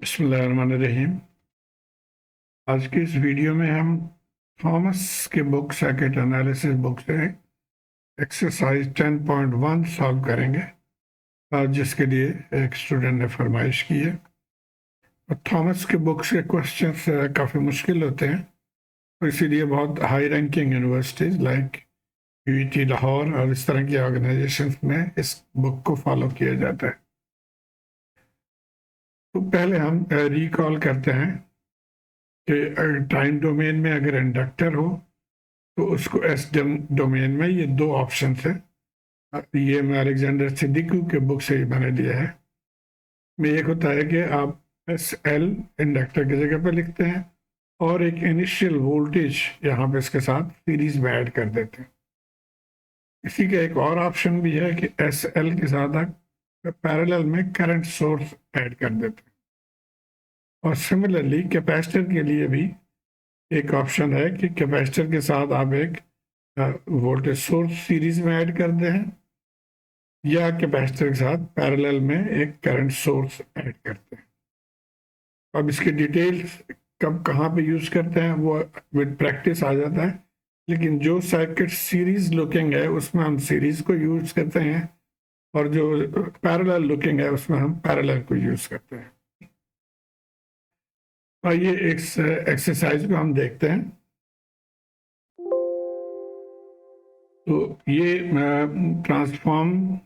बिस्मिल्लाहिर्रहमानिर्रहीम। आज की इस वीडियो में हम थॉमस के बुक सर्किट एनालिसिस बुक से एक्सरसाइज 10.1 सॉल्व करेंगे, जिसके लिए एक स्टूडेंट ने फरमाइश की है। और थॉमस के बुक के क्वेश्चंस काफ़ी मुश्किल होते हैं, तो इसीलिए बहुत high ranking universities like UET Lahore और इस तरह की ऑर्गेनाइजेशंस में इस बुक को फॉलो किया जाता है। तो पहले हम रिकॉल करते हैं कि टाइम डोमेन में अगर इंडक्टर हो तो उसको एस डोमेन में ये दो ऑप्शन है। ये मैं अलेक्जेंडर सिद्दीकी के बुक से ही मैंने लिया है। में एक होता है कि आप एस एल इंडक्टर की जगह पर लिखते हैं और एक इनिशियल वोल्टेज यहाँ पे इसके साथ सीरीज में ऐड कर देते हैं। इसी का एक और ऑप्शन भी है कि एस एल के साथ आप पैरेलल में करंट सोर्स ऐड कर देते हैं। और सिमिलरली कैपेसिटर के लिए भी एक ऑप्शन है कि कैपेसिटर के साथ आप एक वोल्टेज सोर्स सीरीज में ऐड कर दें या कैपेसिटर के साथ पैरेलल में एक करंट सोर्स ऐड करते हैं। अब इसके डिटेल्स कब कहाँ पे यूज करते हैं वो विद प्रैक्टिस आ जाता है, लेकिन जो सर्किट सीरीज लुकिंग है उसमें हम सीरीज को यूज करते हैं और जो पैरेलल लुकिंग है उसमें हम पैरेलल को यूज करते हैं। आइए इस एक्सरसाइज को हम देखते हैं। तो ये transform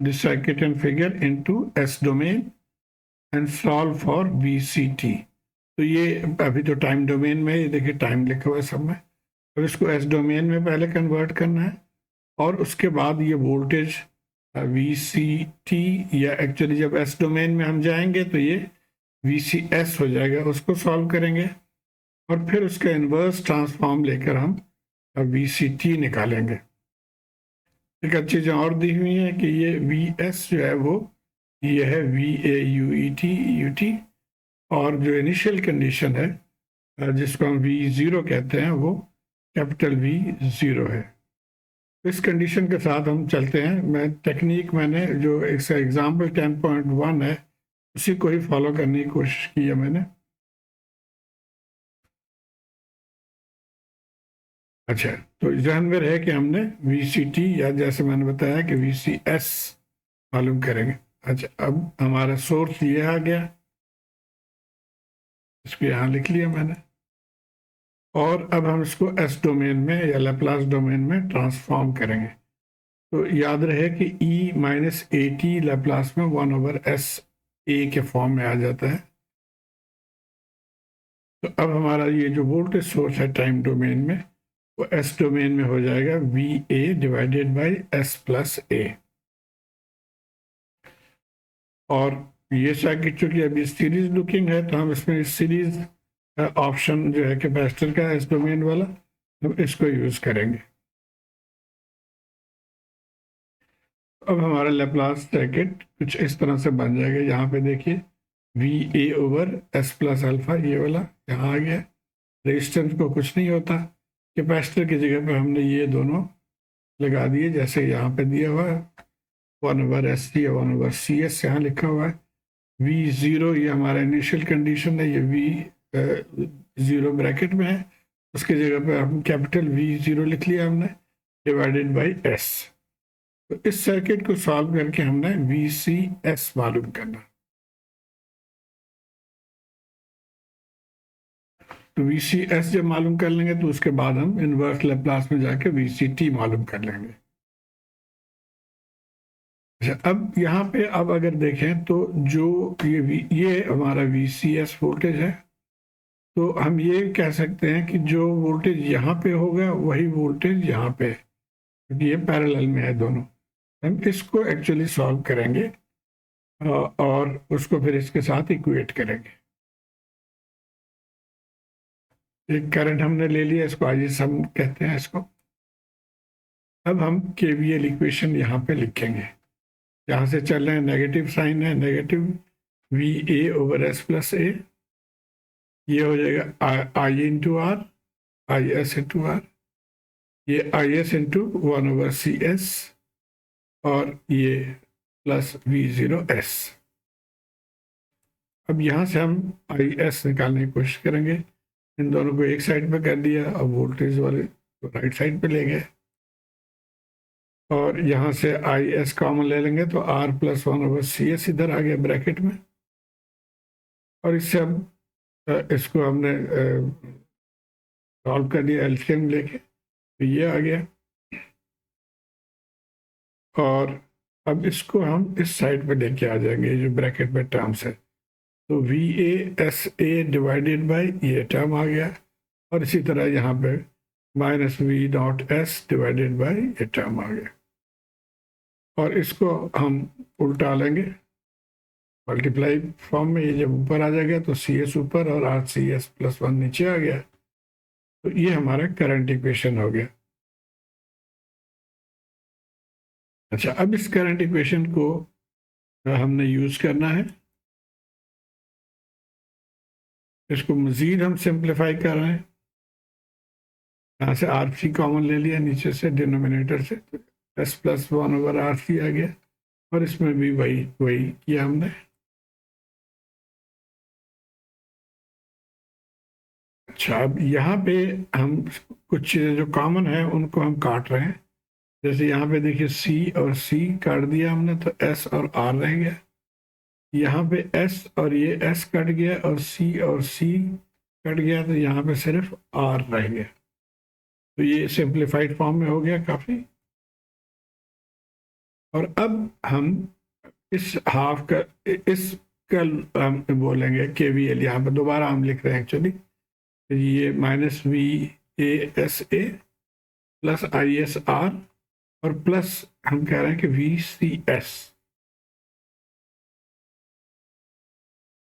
the circuit and figure into S domain and solve for VCT। तो ये अभी तो टाइम डोमेन में, ये देखिए टाइम लिखा हुआ है सब में। अब इसको एस डोमेन में पहले कन्वर्ट करना है और उसके बाद ये वोल्टेज VCT, या एक्चुअली जब एस डोमेन में हम जाएंगे तो ये VCS हो जाएगा, उसको सॉल्व करेंगे और फिर उसका इन्वर्स ट्रांसफॉर्म लेकर हम VCT निकालेंगे। एक अच्छी चीज़ और दी हुई है कि ये VS जो है वो ये है VAUET, और जो इनिशियल कंडीशन है जिसको हम V0 कहते हैं वो कैपिटल V0 है। इस कंडीशन के साथ हम चलते हैं। मैंने जो एग्जाम्पल 10.1 है उसी को ही फॉलो करने की कोशिश की है मैंने। अच्छा, तो जहन में रहे कि हमने VCT या जैसे मैंने बताया कि VCS मालूम करेंगे। अच्छा, अब हमारा सोर्स ये आ गया, इसको यहाँ लिख लिया मैंने, और अब हम इसको एस डोमेन में या लैप्लास डोमेन में ट्रांसफॉर्म करेंगे। तो याद रहे कि E-AT लैप्लास में 1/SA के फॉर्म में आ जाता है। तो अब हमारा ये जो वोल्टेज सोर्स है टाइम डोमेन में वो एस डोमेन में हो जाएगा VA डिवाइडेड बाई S+A। और ये सर्किट चूंकि अभी सीरीज लुकिंग है तो हम इसमें सीरीज ऑप्शन जो है कैपेसिटर का एस डोमेन वाला, हम इसको यूज करेंगे। अब हमारा लेप्लास सर्किट कुछ इस तरह से बन जाएगा। यहाँ पे देखिए VA/S+α ये वाला यहाँ आ गया। रेजिस्टेंस को कुछ नहीं होता, कैपेसिटर की जगह पे हमने ये दोनों लगा दिए जैसे यहाँ पे दिया हुआ है 1/SC या 1/CS यहाँ लिखा हुआ है। V0 ये हमारा इनिशियल कंडीशन है, ये V0 ब्रैकेट में है, उसकी जगह पे हम कैपिटल V0 लिख लिया हमने डिवाइडेड बाई S। तो इस सर्किट को सॉल्व करके हमने VCS मालूम करना। तो VCS जब मालूम कर लेंगे तो उसके बाद हम इनवर्स लैप्लास में जाके VCT मालूम कर लेंगे। अच्छा, अब यहाँ पे अब अगर देखें तो जो ये हमारा VCS वोल्टेज है, तो हम ये कह सकते हैं कि जो वोल्टेज यहाँ पे होगा वही वोल्टेज यहाँ पे है, क्योंकि ये पैरेलल में है दोनों। हम इसको एक्चुअली सॉल्व करेंगे और उसको फिर इसके साथ इक्वेट करेंगे। एक करंट हमने ले लिया, इसको आईएस हम कहते हैं इसको। अब हम KVL इक्वेशन यहाँ पे लिखेंगे। यहाँ से चल रहे हैं, नेगेटिव साइन है, नेगेटिव VA/S+A, ये हो जाएगा I/R, IS/R, ये IS/1/CS और ये प्लस V0S। अब यहाँ से हम आई एस निकालने की कोशिश करेंगे। इन दोनों को एक साइड पे कर दिया, अब वोल्टेज वाले तो राइट साइड पे ले गए, और यहाँ से आई एस कॉमन ले लेंगे तो आर प्लस 1/CS इधर आ गया ब्रैकेट में। और इससे अब इसको हमने सॉल्व कर दिया एलसीएम लेके, तो ये आ गया। और अब इसको हम इस साइड पे लेके आ जाएंगे, जो ब्रैकेट में टर्म्स है, तो VASA डिवाइडेड बाय ये टर्म आ गया, और इसी तरह यहाँ पे -V0S डिवाइडेड बाय ये टर्म आ गया। और इसको हम उल्टा लेंगे मल्टीप्लाई फॉर्म में, ये जब ऊपर आ जाएगा तो CS ऊपर और RCS प्लस 1 नीचे आ गया, तो ये हमारा करंट इक्वेशन हो गया। अच्छा, अब इस करंट इक्वेशन को हमने यूज करना है, इसको मजीद हम सिंप्लीफाई कर रहे हैं। यहाँ से RC कॉमन ले लिया नीचे से डिनोमिनेटर से, तो S प्लस 1/RC आ गया, और इसमें भी वही किया हमने। अच्छा, अब यहाँ पे हम कुछ चीज़ें जो कॉमन है उनको हम काट रहे हैं। जैसे यहाँ पे देखिए C और C काट दिया हमने, तो S और R रह गया। यहाँ पे S और ये S कट गया, और C और C कट गया, तो यहाँ पे सिर्फ R रह गया। तो ये सिंप्लीफाइड फॉर्म में हो गया काफ़ी। और अब हम इस हाफ का इसका हम बोलेंगे KVL, यहाँ पर दोबारा हम लिख रहे हैं एक्चुअली, ये -VASA प्लस ISR और प्लस हम कह रहे हैं कि VCS,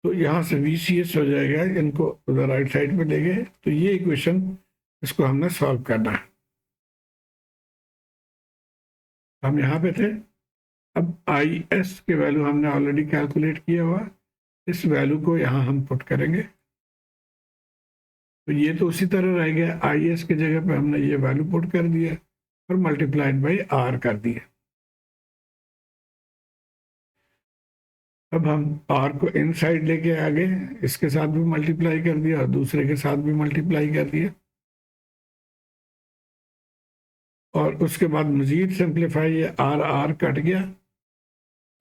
तो यहाँ से VCS हो जाएगा, इनको उधर राइट साइड में ले गए, तो ये इक्वेशन इसको हमने सॉल्व करना है। हम यहाँ पे थे। अब IS के वैल्यू हमने ऑलरेडी कैलकुलेट किया हुआ, इस वैल्यू को यहाँ हम पुट करेंगे, तो ये तो उसी तरह रह गया। IS की जगह पे हमने ये वैल्यू पुट कर दिया और मल्टीप्लाइड बाई R कर दिया। अब हम R को इन साइड लेके आ गए, इसके साथ भी मल्टीप्लाई कर दिया और दूसरे के साथ भी मल्टीप्लाई कर दिया, और उसके बाद मजीद सिंप्लीफाई, ये R कट गया,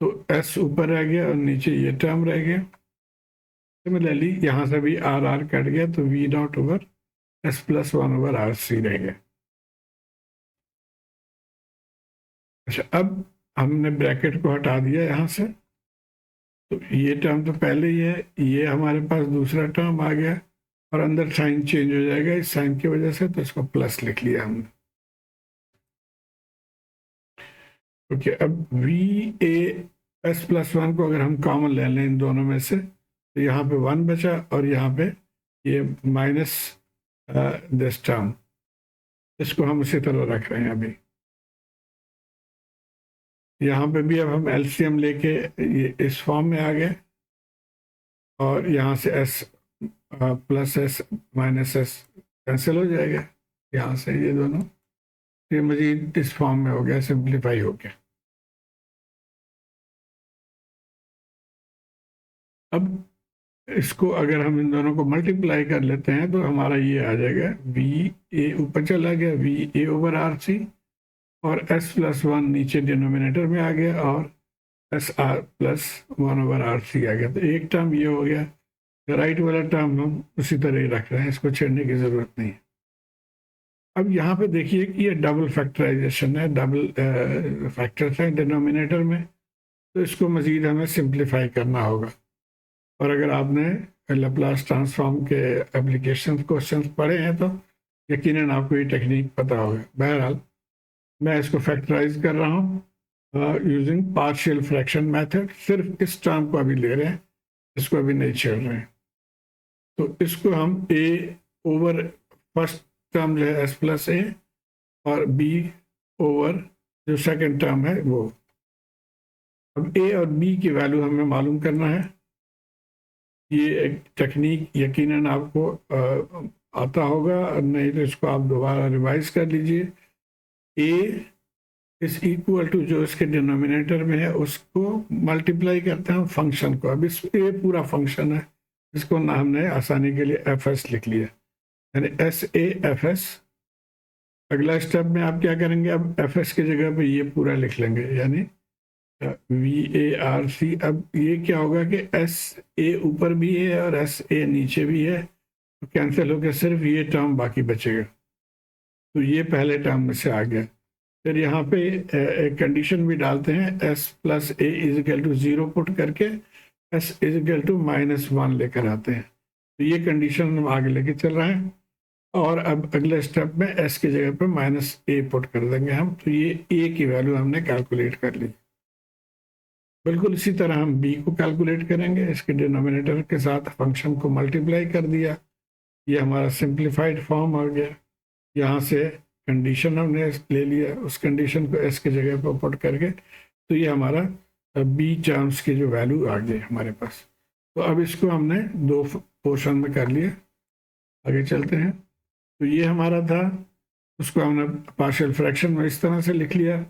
तो S ऊपर रह गया और नीचे ये टर्म रह गया। सिमिलरली यहाँ से भी R कट गया, तो V0/S प्लस 1/RC रह गया। अच्छा, अब हमने ब्रैकेट को हटा दिया यहाँ से, तो ये टर्म तो पहले ही है, ये हमारे पास दूसरा टर्म आ गया, और अंदर साइन चेंज हो जाएगा इस साइन की वजह से, तो इसको प्लस लिख लिया हमने। ओके, अब VAS प्लस 1 को अगर हम कॉमन ले लें इन दोनों में से, तो यहाँ पे 1 बचा, और यहाँ पे ये माइनस दिस टर्म, इसको हम उसी तरह रख रहे हैं अभी। यहाँ पे भी अब हम LCM लेके ये इस फॉर्म में आ गए, और यहाँ से S plus S minus S cancel हो जाएगा, यहाँ से ये दोनों, ये मजीद इस फॉर्म में हो गया, सिंप्लीफाई हो गया। अब इसको अगर हम इन दोनों को मल्टीप्लाई कर लेते हैं, तो हमारा ये आ जाएगा, VA ऊपर चला गया, VA/RC, और S प्लस 1 नीचे डिनोमिनेटर में आ गया, और SR प्लस 1/RC आ गया। तो एक टर्म ये हो गया, राइट वाला टर्म हम उसी तरह ही रख रहे हैं, इसको छेड़ने की ज़रूरत नहीं है। अब यहाँ पे देखिए कि ये डबल फैक्टराइजेशन है, डबल फैक्टर्स हैं डिनोमिनेटर में, तो इसको मज़ीद हमें सिंप्लीफाई करना होगा। और अगर आपने लैप्लास ट्रांसफॉर्म के एप्लीकेशन क्वेश्चंस पढ़े हैं, तो यकीनन आपको ये टेक्निक पता होगा। बहरहाल मैं इसको फैक्टराइज कर रहा हूँ यूजिंग पार्शियल फ्रैक्शन मेथड, सिर्फ इस टर्म को अभी ले रहे हैं, इसको अभी नहीं छेड़ रहे हैं। तो इसको हम A/, फर्स्ट टर्म है S प्लस A, और B/ जो सेकंड टर्म है वो। अब A और B की वैल्यू हमें मालूम करना है। ये एक टेक्निक यकीनन आपको आता होगा, नहीं तो इसको आप दोबारा रिवाइज कर लीजिए। A इस इक्वल टू जो इसके डिनोमिनेटर में है उसको मल्टीप्लाई करते हैं फंक्शन को। अब इस ये पूरा फंक्शन है, इसको ना हमने आसानी के लिए एफ एस लिख लिया, यानी एस ए एफ एस। अगला स्टेप में आप क्या करेंगे, अब एफ एस की जगह पे ये पूरा लिख लेंगे, यानी वी ए आर सी। अब ये क्या होगा कि एस ए ऊपर भी है और एस ए नीचे भी है, तो कैंसिल होकर सिर्फ ये टर्म बाकी बचेगा। तो ये पहले टर्म में से आ गया। फिर यहाँ पे एक कंडीशन भी डालते हैं, S plus A is equal to 0 put करके एस इज इक्वल टू -1 लेकर आते हैं। तो ये कंडीशन हम आगे लेके चल रहे हैं। और अब अगले स्टेप में एस की जगह पे -a पुट कर देंगे हम। तो ये a की वैल्यू हमने कैलकुलेट कर ली। बिल्कुल इसी तरह हम b को कैलकुलेट करेंगे, इसके डिनोमिनेटर के साथ फंक्शन को मल्टीप्लाई कर दिया, ये हमारा सिंप्लीफाइड फॉर्म आ गया। यहाँ से कंडीशन हमने ले लिया, उस कंडीशन को s की जगह पर पुट करके, तो ये हमारा b टर्म्स की जो वैल्यू आ गई हमारे पास। तो अब इसको हमने दो पोर्शन में कर लिया। आगे चलते हैं। तो ये हमारा था, उसको हमने पार्शियल फ्रैक्शन में इस तरह से लिख लिया,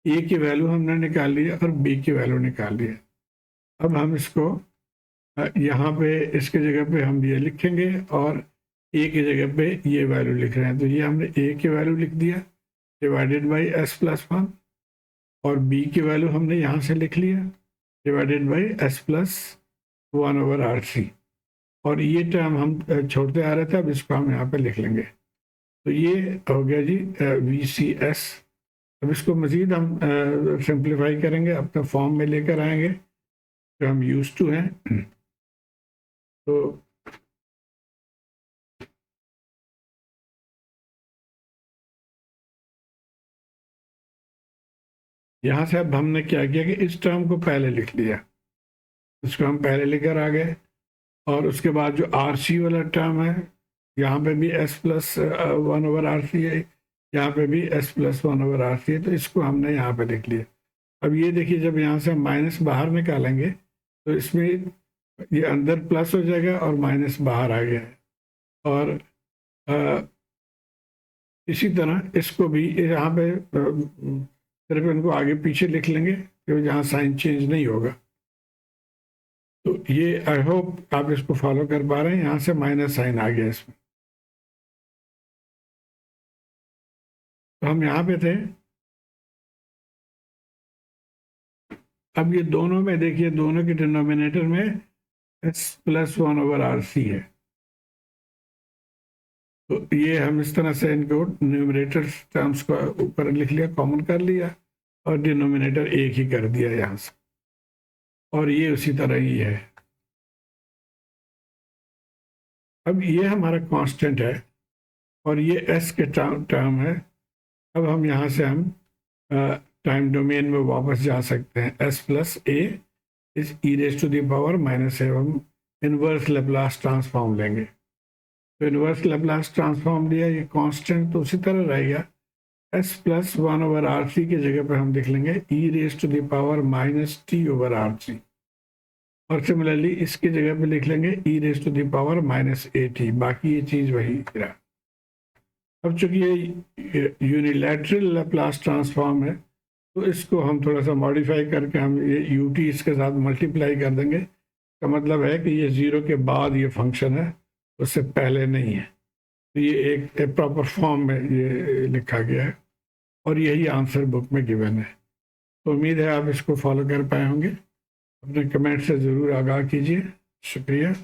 a की वैल्यू हमने निकाल लिया और b की वैल्यू निकाल लिया। अब हम इसको यहाँ पे इसके जगह पे हम ये लिखेंगे और a की जगह पे ये वैल्यू लिख रहे हैं। तो ये हमने a की वैल्यू लिख दिया डिवाइडेड बाई s+1, और b की वैल्यू हमने यहाँ से लिख लिया डिवाइडेड बाई s+1/RC। और ये टर्म हम छोड़ते आ रहे थे, अब इसको हम यहाँ पे लिख लेंगे। तो ये हो गया जी VCS। अब इसको मज़ीद हम सिंप्लीफाई करेंगे, अपने फॉर्म में लेकर आएंगे जो हम यूज टू हैं। तो यहाँ से अब हमने क्या किया कि इस टर्म को पहले लिख लिया, इसको हम पहले लेकर आ गए। और उसके बाद जो RC वाला टर्म है, यहाँ पे भी s+1/RC है, यहाँ पे भी s+1/RC है, तो इसको हमने यहाँ पे लिख लिया। अब ये देखिए, जब यहाँ से हम माइनस बाहर निकालेंगे तो इसमें ये अंदर प्लस हो जाएगा और माइनस बाहर आ गया है। और इसी तरह इसको भी यहाँ पे सिर्फ इनको आगे पीछे लिख लेंगे, क्योंकि जहाँ साइन चेंज नहीं होगा। तो ये आई होप आप इसको फॉलो कर पा रहे हैं। यहाँ से माइनस साइन आ गया इसमें। तो हम यहाँ पे थे। अब ये दोनों में देखिए, दोनों के डिनोमिनेटर में s+1/RC है। तो ये हम इस तरह से इनको न्यूमरेटर टर्म्स को ऊपर लिख लिया, कॉमन कर लिया, और डिनोमिनेटर एक ही कर दिया यहाँ से। और ये उसी तरह ही है। अब ये हमारा कांस्टेंट है और ये s के टर्म है। अब हम यहाँ से हम टाइम डोमेन में वापस जा सकते हैं। s+a is e⁻⁻⁻a। हम इनवर्स लेप्लास ट्रांसफॉर्म लेंगे। तो इनवर्स लेप्लास ट्रांसफॉर्म लिया, ये कांस्टेंट तो उसी तरह रहेगा। s+1/RC की जगह पर हम लिख लेंगे e⁻−t/RC। और सिमिलरली इसकी जगह पे लिख लेंगे e⁻−at। बाकी ये चीज़ वही रहा। अब चूंकि ये यूनिलैटरल लैप्लास ट्रांसफॉर्म है, तो इसको हम थोड़ा सा मॉडिफाई करके हम ये ut इसके साथ मल्टीप्लाई कर देंगे। का मतलब है कि ये 0 के बाद ये फंक्शन है, उससे पहले नहीं है। तो ये एक प्रॉपर फॉर्म में ये लिखा गया है और यही आंसर बुक में गिवन है। तो उम्मीद है आप इसको फॉलो कर पाए होंगे। अपने कमेंट से ज़रूर आगाह कीजिए। शुक्रिया।